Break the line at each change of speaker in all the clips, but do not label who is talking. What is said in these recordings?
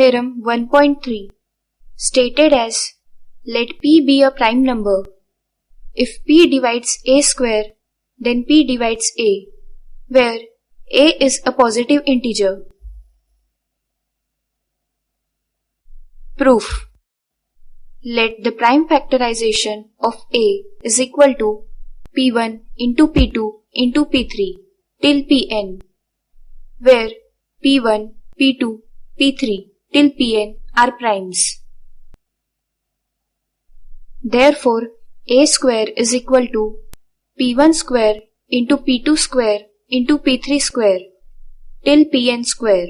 Theorem 1.3 stated as, let p be a prime number. If p divides a square, then p divides a, where a is a positive integer. Proof. Let the prime factorization of a is equal to p1 into p2 into p3 till pn, where p1, p2, p3 till pn are primes. Therefore, a square is equal to p1 square into p2 square into p3 square till pn square.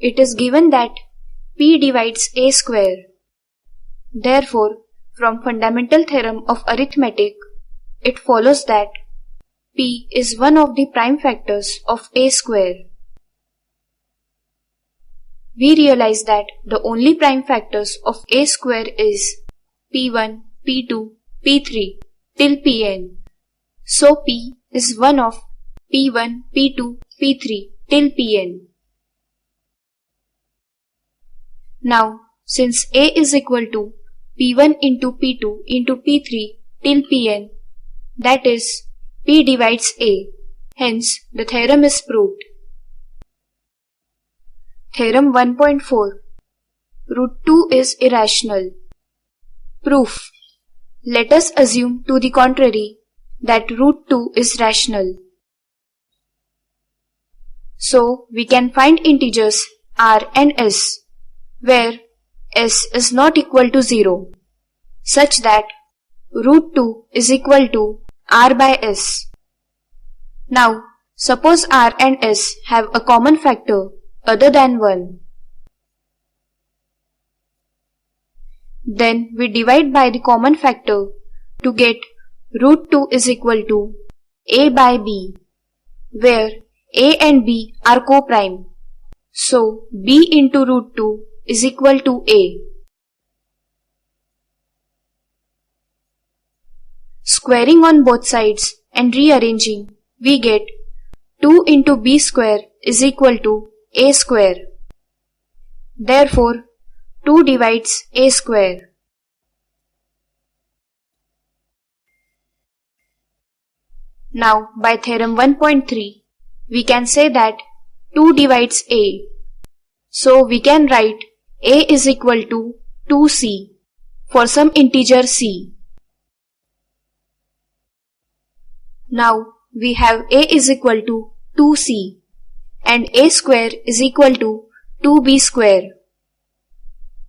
It is given that p divides a square. Therefore, from Fundamental Theorem of Arithmetic, it follows that p is one of the prime factors of a square. We realize that the only prime factors of a square is p1, p2, p3 till pn. So p is one of p1, p2, p3 till pn. Now, since a is equal to p1 into p2 into p3 till pn, that is, p divides a, hence the theorem is proved. Theorem 1.4 Root 2 is irrational. Proof. Let us assume to the contrary that root 2 is rational. So, we can find integers r and s, where s is not equal to 0, such that root 2 is equal to r by s. Now, suppose r and s have a common factor other than 1. Then we divide by the common factor to get root 2 is equal to a by b, where a and b are co-prime. So, b into root 2 is equal to a. Squaring on both sides and rearranging, we get 2 into b square is equal to a square. Therefore, 2 divides a square. Now, by theorem 1.3, we can say that 2 divides a. So, we can write a is equal to 2c for some integer c. Now, we have a is equal to 2c and a square is equal to 2b square.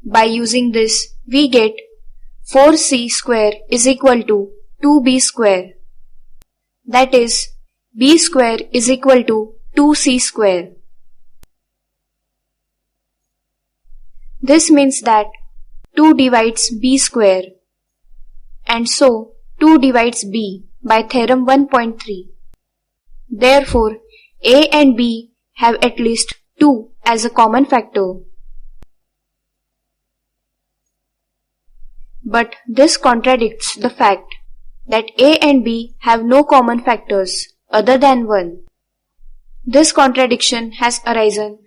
By using this, we get 4c square is equal to 2b square. That is, b square is equal to 2c square. This means that 2 divides b square, and so 2 divides b by theorem 1.3. Therefore, a and b have at least 2 as a common factor. But this contradicts the fact that a and b have no common factors other than 1. This contradiction has arisen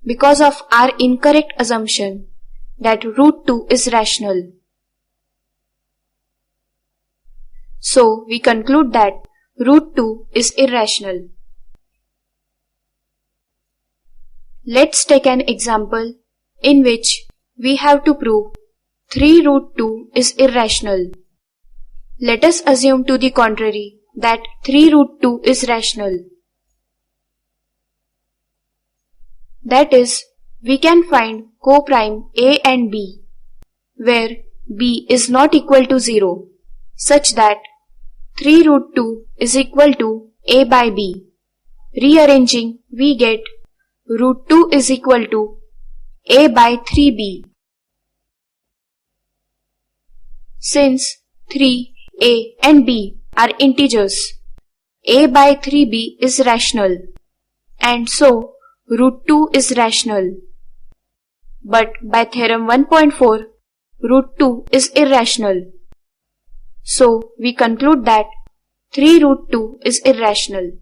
because of our incorrect assumption that root 2 is rational. So, we conclude that root 2 is irrational. Let's take an example in which we have to prove 3 root 2 is irrational. Let us assume to the contrary that 3 root 2 is rational. That is, we can find co-prime a and b, where b is not equal to 0, such that 3 root 2 is equal to a by b. Rearranging, we get root 2 is equal to a by 3b. Since 3, a and b are integers, a by 3b is rational, and so root 2 is rational. But by theorem 1.4, root 2 is irrational. So, we conclude that 3 root 2 is irrational.